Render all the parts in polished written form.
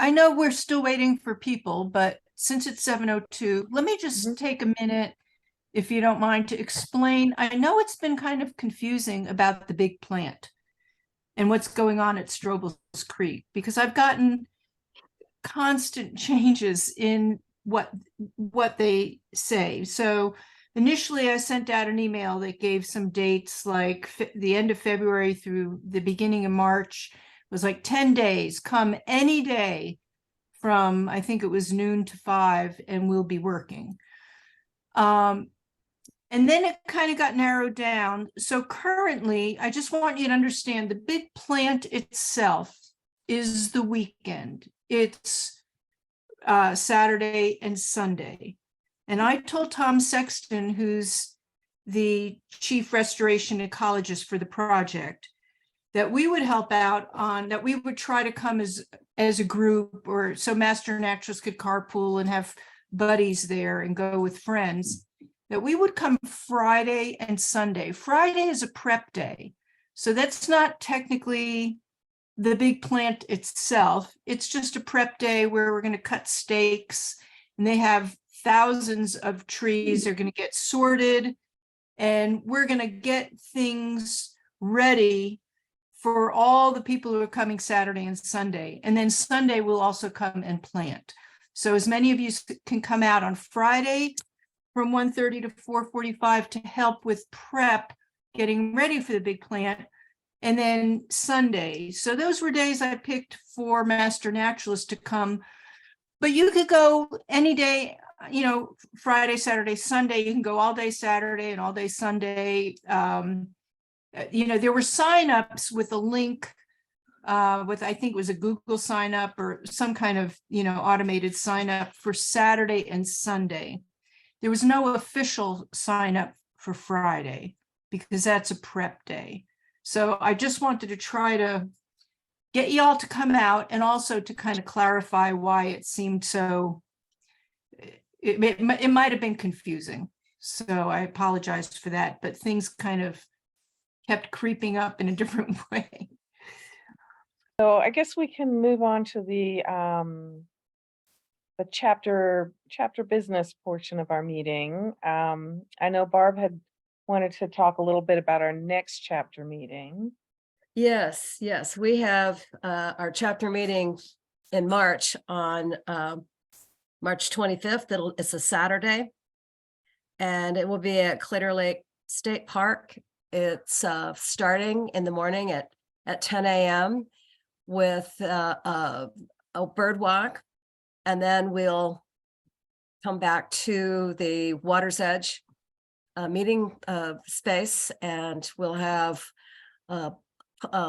I know we're still waiting for people, but since it's 7:02, let me just take a minute, if you don't mind, to explain. I know it's been kind of confusing about the big plant and what's going on at Strobel's Creek, because I've gotten constant changes in what they say. So initially I sent out an email that gave some dates, like the end of February through the beginning of March. It was like 10 days, come any day from, I think it was noon to 5, and we'll be working. And then it kind of got narrowed down. So currently, I just want you to understand the big plant itself is the weekend. It's Saturday and Sunday. And I told Tom Sexton, who's the chief restoration ecologist for the project, that we would help out on that. We would try to come as a group, or so Master Naturalists could carpool and have buddies there and go with friends, that we would come Friday and Sunday. Friday is a prep day. So that's not technically the big plant itself. It's just a prep day where we're going to cut stakes, and they have thousands of trees. They're going to get sorted, and we're going to get things ready for all the people who are coming Saturday and Sunday. And then Sunday we'll also come and plant. So as many of you can come out on Friday from 1:30 to 4:45 to help with prep, getting ready for the big plant, and then Sunday. So those were days I picked for Master Naturalists to come, but you could go any day, Friday, Saturday, Sunday. You can go all day Saturday and all day Sunday. There were signups with a link, with, I think it was a Google sign up or some kind of, automated sign up for Saturday and Sunday. There was no official sign up for Friday because that's a prep day. So I just wanted to try to get y'all to come out, and also to kind of clarify why it seemed so, it might have been confusing. So I apologize for that, but things kind of kept creeping up in a different way. So I guess we can move on to the chapter business portion of our meeting. I know Barb had wanted to talk a little bit about our next chapter meeting. Yes, we have our chapter meeting in March on March 25th. It's a Saturday, and it will be at Claytor Lake State Park. It's starting in the morning at 10 a.m. with a bird walk, and then we'll come back to the Water's Edge meeting space, and we'll have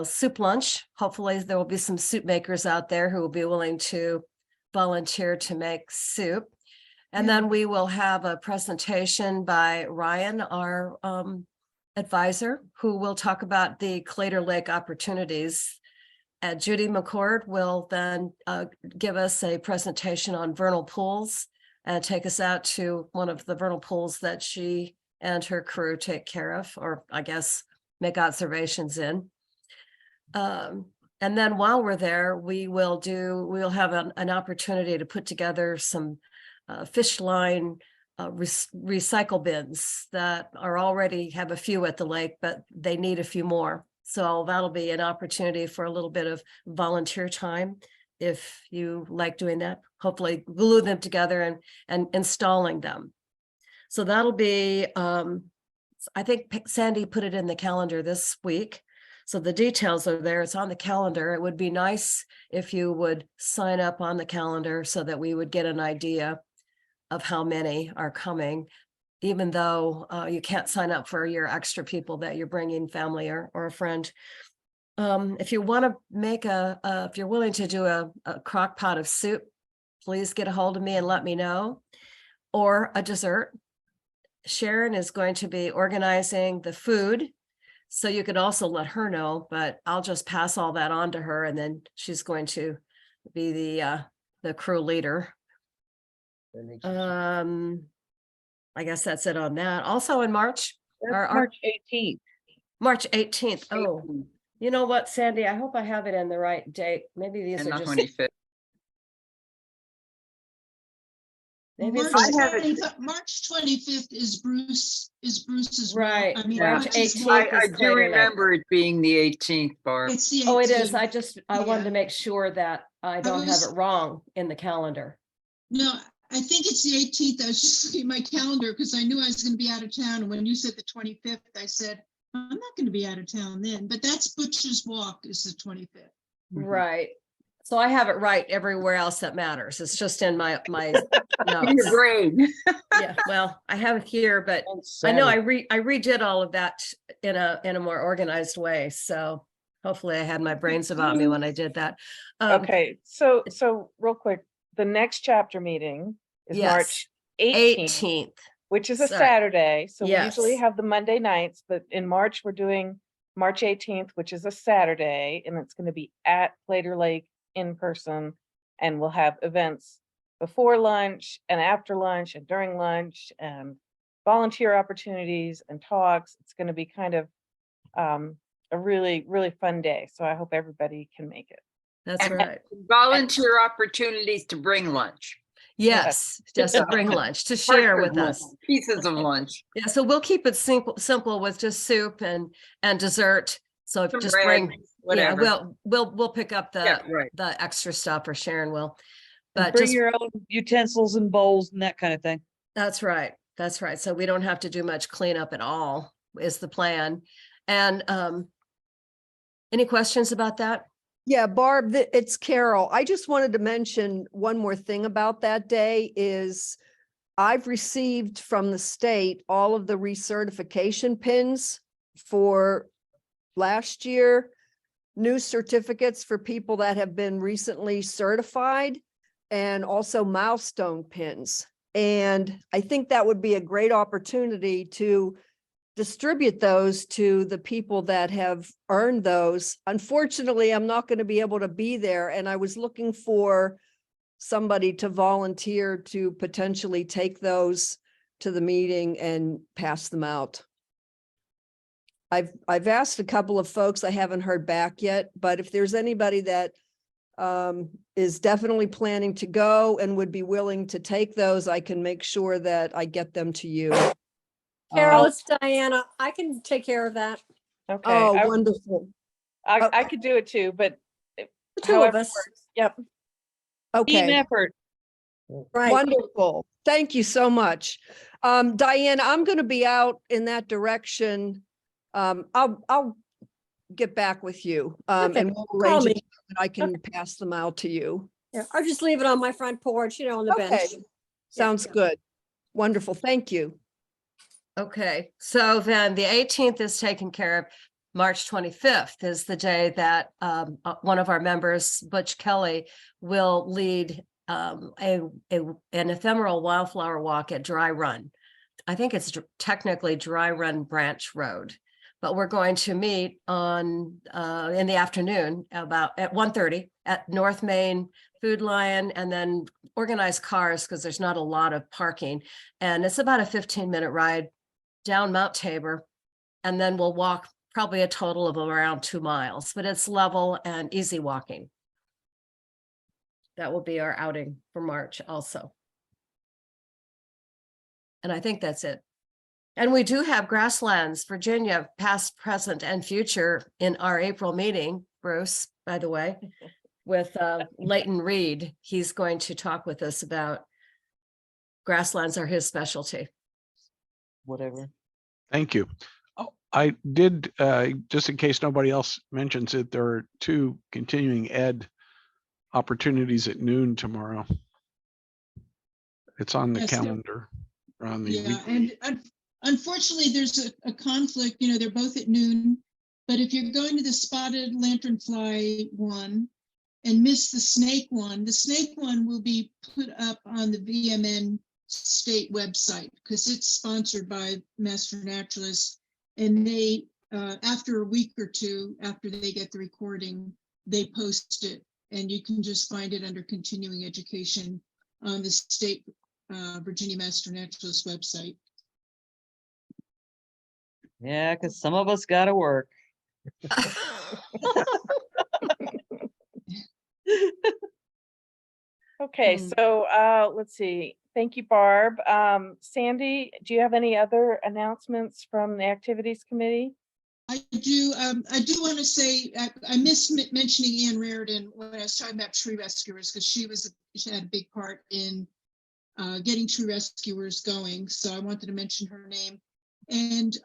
soup lunch. Hopefully there will be some soup makers out there who will be willing to volunteer to make soup. And then we will have a presentation by Ryan, our advisor, who will talk about the Claytor Lake opportunities. Judy McCord will then give us a presentation on vernal pools and take us out to one of the vernal pools that she and her crew take care of, or I guess make observations in. And then while we're there, we'll have an opportunity to put together some fish line recycle bins that are already have a few at the lake, but they need a few more. So that'll be an opportunity for a little bit of volunteer time if you like doing that. Hopefully glue them together and installing them. So that'll be, I think Sandy put it in the calendar this week. So the details are there. It's on the calendar. It would be nice if you would sign up on the calendar so that we would get an idea of how many are coming, even though you can't sign up for your extra people that you're bringing, family or a friend. If you want to make if you're willing to do a crock pot of soup, please get a hold of me and let me know, or a dessert. Sharon is going to be organizing the food, so you could also let her know, but I'll just pass all that on to her, and then she's going to be the crew leader. I guess that's it on that. Also in March, March 18th. March 18th. Oh, you know what, Sandy? I hope I have it in the right date. Maybe these And are the just 25th. Maybe it's March in the- I have it. March 25th is Bruce's. Right, I mean, March Bruce's 18th. walk. I is do Crater Lake. remember it being the 18th, Barb. It's the 18th. Oh, it is. I wanted to Yeah. make sure that I don't have was- it wrong in the calendar. No, I think it's the 18th. I was just looking at my calendar because I knew I was going to be out of town. And when you said the 25th, I said, I'm not going to be out of town then. But that's Butcher's Walk is the 25th. Mhm. Right. So I have it right everywhere else that matters. It's just in my In your notes. brain. Yeah, well, I have it here, but I know I redid all of that in a more organized way. So hopefully I had my brains about me when I did that. Okay, so real quick, the next chapter meeting is Yes, March 18th, 18th. which is a Sorry. Saturday. So we usually Yes. have the Monday nights, but in March, we're doing March 18th, which is a Saturday, and it's going to be at Crater Lake in person. And we'll have events before lunch and after lunch and during lunch and volunteer opportunities and talks. It's going to be kind of a really, really fun day. So I hope everybody can make it. That's And- right. Volunteer opportunities to bring lunch. Yes, just to bring lunch, to share Parts of with us. lunch, Pieces of lunch. Yeah, so we'll keep it simple with just soup and dessert. So if Some just bread, bring, yeah, whatever. we'll pick up Yeah, the right. the extra stuff, or Sharon will. And But bring just, your own utensils and bowls and that kind of thing. that's right. That's right. So we don't have to do much cleanup at all is the plan. And any questions about that? Yeah, Barb, it's Carol. I just wanted to mention one more thing about that day is I've received from the state all of the recertification pins for last year, new certificates for people that have been recently certified, and also milestone pins. And I think that would be a great opportunity to distribute those to the people that have earned those. Unfortunately, I'm not going to be able to be there, and I was looking for somebody to volunteer to potentially take those to the meeting and pass them out. I've asked a couple of folks, I haven't heard back yet, but if there's anybody that is definitely planning to go and would be willing to take those, I can make sure that I get them to you. Carol, it's Diana. I can take care of that. Okay, Oh, I wonderful. could do it too, but The two of however us. works. Yep. Team Okay, effort. Right. wonderful. Thank you so much. Diane, I'm going to be out in that direction. I'll get back with you. Okay, And we'll call arrange me. it and I can pass them out to you. Yeah, I'll just leave it on my front porch, on the bench. Okay, sounds good. Wonderful. Thank you. Okay, so then the 18th is taken care of. March 25th is the day that one of our members, Butch Kelly, will lead an ephemeral wildflower walk at Dry Run. I think it's technically Dry Run Branch Road, but we're going to meet on in the afternoon about at 1:30 at North Main Food Lion, and then organize cars because there's not a lot of parking. And it's about a 15-minute ride down Mount Tabor, and then we'll walk probably a total of around 2 miles, but it's level and easy walking. That will be our outing for March also. And I think that's it. And we do have Grasslands, Virginia, past, present, and future in our April meeting, Bruce, by the way, with Leighton Reed. He's going to talk with us about grasslands are his specialty. Whatever. Thank you. Oh, I did, just in case nobody else mentions it, there are 2 continuing ed opportunities at noon tomorrow. It's on the Yes, there- calendar. On the Yeah, week. and unfortunately, there's a conflict, they're both at noon. But if you're going to the spotted lanternfly one and miss the snake one will be put up on the VMN state website because it's sponsored by Master Naturalists. And they, after a week or two, after they get the recording, they post it, and you can just find it under continuing education on the state Virginia Master Naturalist website. Yeah, because some of us gotta work. Okay, Hmm. so let's see. Thank you, Barb. Sandy, do you have any other announcements from the Activities Committee? I do want to say, I missed mentioning Ann Raridan when I was talking about tree rescuers, because she had a big part in getting tree rescuers going. So I wanted to mention her name. And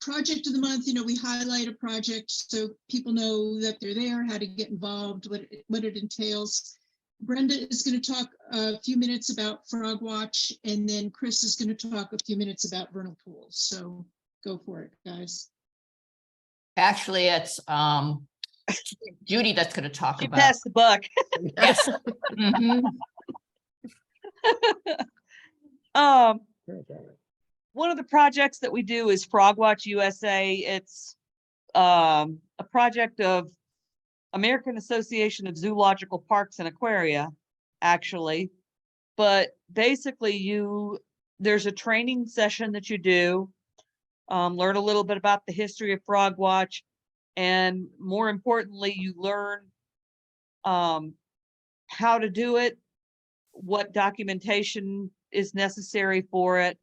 project of the month, we highlight a project so people know that they're there, how to get involved, what it entails. Brenda is going to talk a few minutes about Frog Watch, and then Chris is going to talk a few minutes about vernal pools. So go for it, guys. Actually, it's Judy that's going to talk She about. passed the buck. Yes. Mhm. One of the projects that we do is Frog Watch USA. It's a project of American Association of Zoological Parks and Aquaria, actually. But basically there's a training session that you do, learn a little bit about the history of Frog Watch, and more importantly, you learn how to do it, what documentation is necessary for it,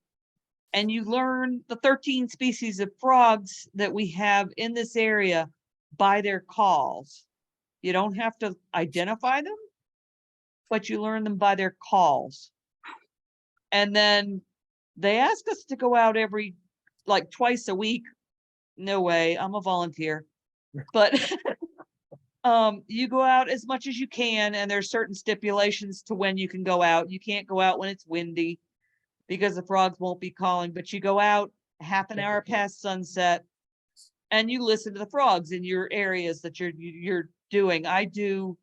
and you learn the 13 species of frogs that we have in this area by their calls. You don't have to identify them, but you learn them by their calls. And then they ask us to go out twice a week. No way, I'm a volunteer. But you go out as much as you can, and there's certain stipulations to when you can go out. You can't go out when it's windy because the frogs won't be calling, but you go out half an hour past sunset and you listen to the frogs in your areas that you're doing. I do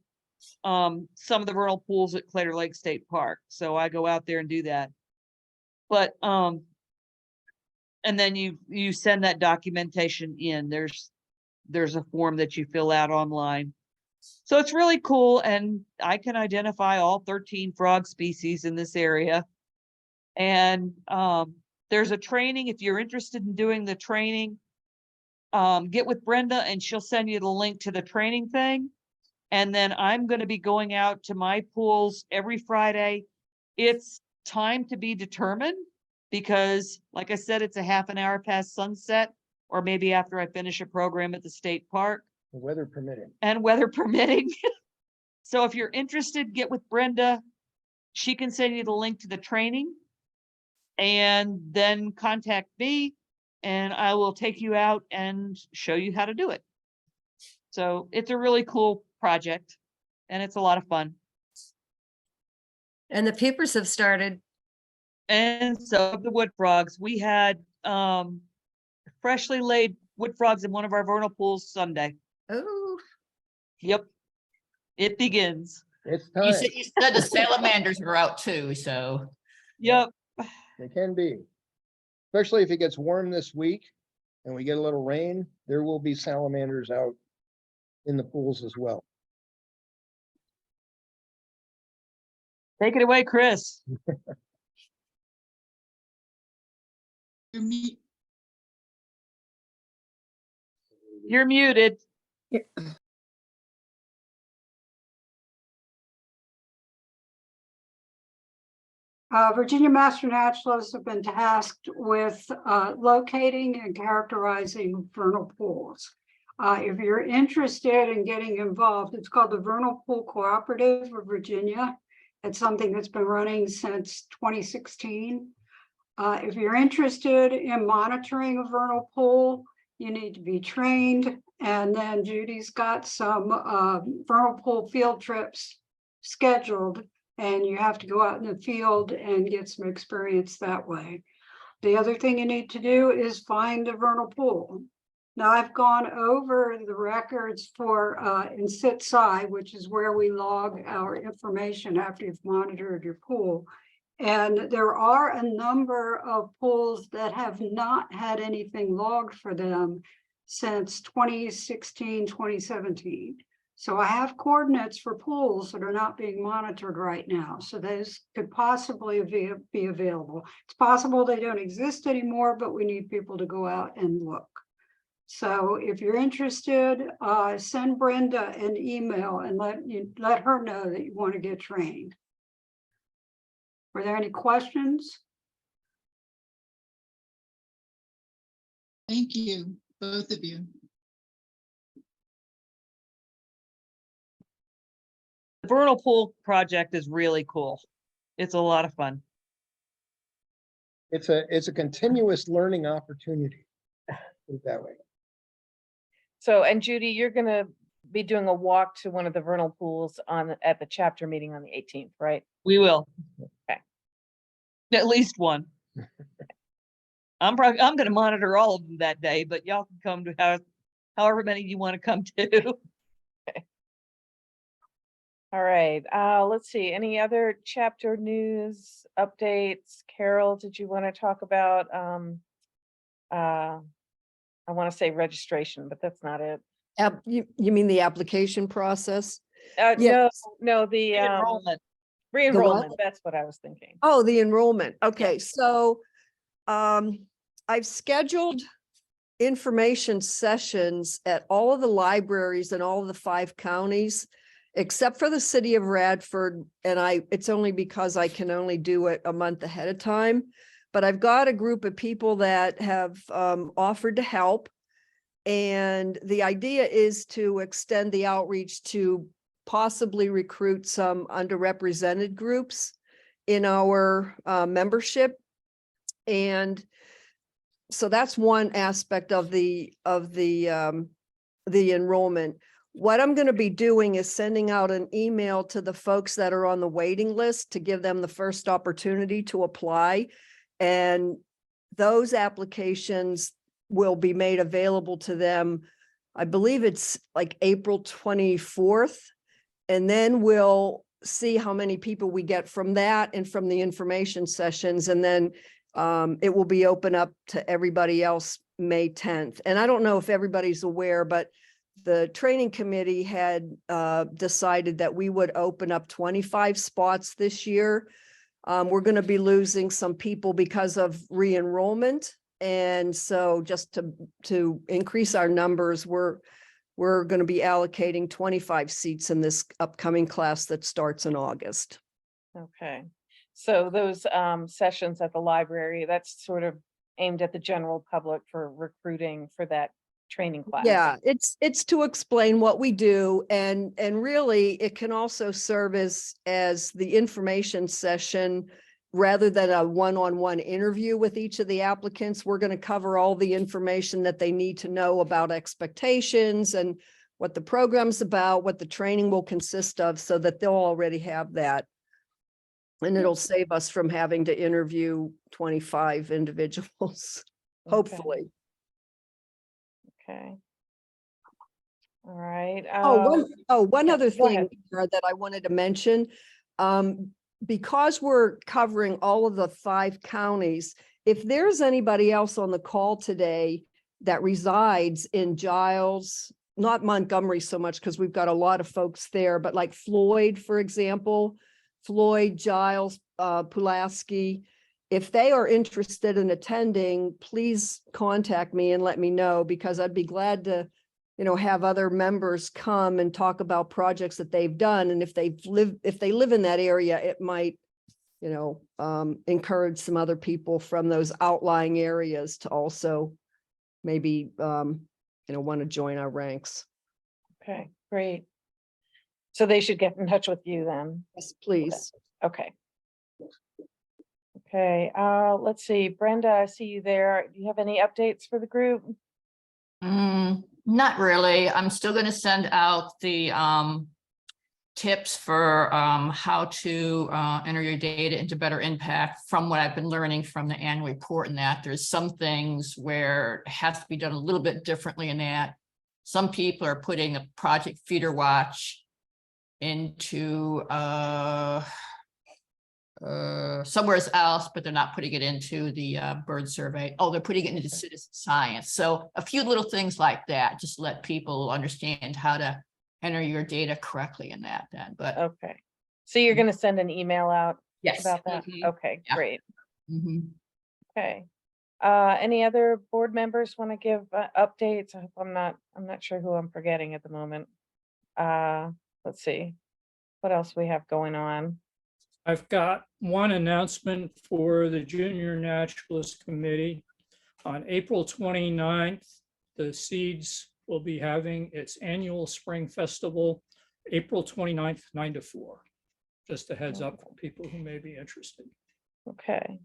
some of the vernal pools at Claytor Lake State Park, so I go out there and do that. But and then you send that documentation in. There's a form that you fill out online. So it's really cool, and I can identify all 13 frog species in this area. And there's a training. If you're interested in doing the training, get with Brenda and she'll send you the link to the training thing. And then I'm going to be going out to my pools every Friday. It's time to be determined because, like I said, it's a half an hour past sunset, or maybe after I finish a program at the state park. Weather permitting. And weather permitting. So if you're interested, get with Brenda. She can send you the link to the training. And then contact me and I will take you out and show you how to do it. So it's a really cool project and it's a lot of fun. And the peepers have started. And so the wood frogs, we had freshly laid wood frogs in one of our vernal pools Sunday. Oh, Yep. It begins. It's You time. said the salamanders were out too, so. Yep. They can be. Especially if it gets warm this week and we get a little rain, there will be salamanders out in the pools as well. Take it away, Chris. You're muted. Virginia Master Naturalists have been tasked with locating and characterizing vernal pools. If you're interested in getting involved, it's called the Vernal Pool Cooperative of Virginia. It's something that's been running since 2016. If you're interested in monitoring a vernal pool, you need to be trained. And then Judy's got some vernal pool field trips scheduled, and you have to go out in the field and get some experience that way. The other thing you need to do is find a vernal pool. Now, I've gone over the records for in SIT-SCI, which is where we log our information after you've monitored your pool. And there are a number of pools that have not had anything logged for them since 2016, 2017. So I have coordinates for pools that are not being monitored right now. So those could possibly be available. It's possible they don't exist anymore, but we need people to go out and look. So if you're interested, send Brenda an email and let her know that you want to get trained. Were there any questions? Thank you, both of you. The vernal pool project is really cool. It's a lot of fun. It's a continuous learning opportunity. Put it that way. So, and Judy, you're gonna be doing a walk to one of the vernal pools at the chapter meeting on the 18th, right? We will. Okay. At least one. I'm gonna monitor all of them that day, but y'all can come to however many you want to come to. All right, let's see, any other chapter news updates? Carol, did you want to talk about, I want to say registration, but that's not it. You mean the application process? No, Yes. no, the Enrollment. re-enrollment, that's what I was thinking. Oh, the enrollment. Okay, so I've scheduled information sessions at all of the libraries in all of the 5 counties, except for the city of Radford. And it's only because I can only do it a month ahead of time. But I've got a group of people that have offered to help. And the idea is to extend the outreach to possibly recruit some underrepresented groups in our membership. And so that's one aspect of the enrollment. What I'm going to be doing is sending out an email to the folks that are on the waiting list to give them the first opportunity to apply. And those applications will be made available to them. I believe it's like April 24th. And then we'll see how many people we get from that and from the information sessions. And then it will be open up to everybody else May 10th. And I don't know if everybody's aware, but the training committee had decided that we would open up 25 spots this year. We're going to be losing some people because of re-enrollment. And so just to increase our numbers, we're going to be allocating 25 seats in this upcoming class that starts in August. Okay, so those sessions at the library, that's sort of aimed at the general public for recruiting for that training class. Yeah, it's to explain what we do, and really it can also serve as the information session rather than a one-on-one interview with each of the applicants. We're going to cover all the information that they need to know about expectations and what the program's about, what the training will consist of, so that they'll already have that. And it'll save us from having to interview 25 individuals, hopefully. Okay. All right. One other go ahead. thing that I wanted to mention. Because we're covering all of the 5 counties, if there's anybody else on the call today that resides in Giles, not Montgomery so much because we've got a lot of folks there, but like Floyd, for example, Floyd, Giles, Pulaski, if they are interested in attending, please contact me and let me know, because I'd be glad to, have other members come and talk about projects that they've done. And if they live in that area, it might, encourage some other people from those outlying areas to also maybe, want to join our ranks. Okay, great. So they should get in touch with you then. Yes, please. Okay. Okay, let's see, Brenda, I see you there. Do you have any updates for the group? Not really. I'm still going to send out the tips for how to enter your data into Better Impact from what I've been learning from the annual report, and that there's some things where it has to be done a little bit differently in that. Some people are putting a Project Feeder Watch into somewhere else, but they're not putting it into the bird survey. Oh, they're putting it into citizen science. So a few little things like that, just let people understand how to enter your data correctly in that then. But Okay, so you're going to send an email out yes. about that? Okay, Yeah. great. Mhm. Okay. Any other board members want to give updates? I hope I'm not sure who I'm forgetting at the moment. Let's see what else we have going on. I've got one announcement for the Junior Naturalist Committee. On April 29th, the Seeds will be having its annual spring festival, April 29th, 9 to 4. Just a heads up for people who may be interested. Okay.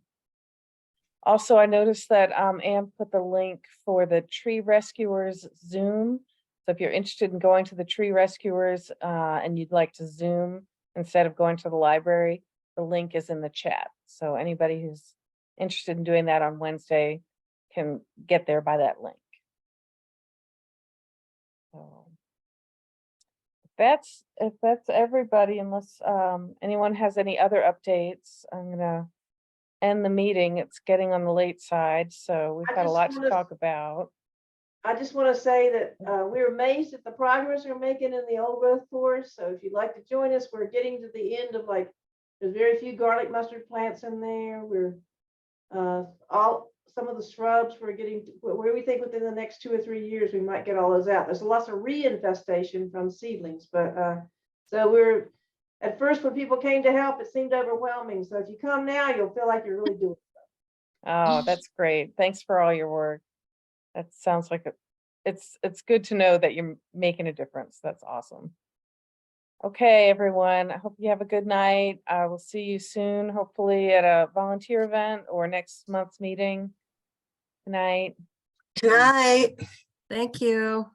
Also, I noticed that Ann put the link for the Tree Rescuers Zoom. So if you're interested in going to the Tree Rescuers and you'd like to Zoom instead of going to the library, the link is in the chat. So anybody who's interested in doing that on Wednesday can get there by that link. So if that's everybody, unless anyone has any other updates, I'm gonna end the meeting. It's getting on the late side, so we've got a lot to talk about. I just want to say that we're amazed at the progress we're making in the old growth forest. So if you'd like to join us, we're getting to the end of there's very few garlic mustard plants in there. We're some of the shrubs we're getting to where we think within the next 2 or 3 years, we might get all those out. There's lots of reinfestation from seedlings, but so we're at first when people came to help, it seemed overwhelming. So if you come now, you'll feel like you're really doing stuff. Oh, that's great. Thanks for all your work. That sounds like it's good to know that you're making a difference. That's awesome. Okay, everyone. I hope you have a good night. I will see you soon, hopefully at a volunteer event or next month's meeting. Good night. Good night. Thank you.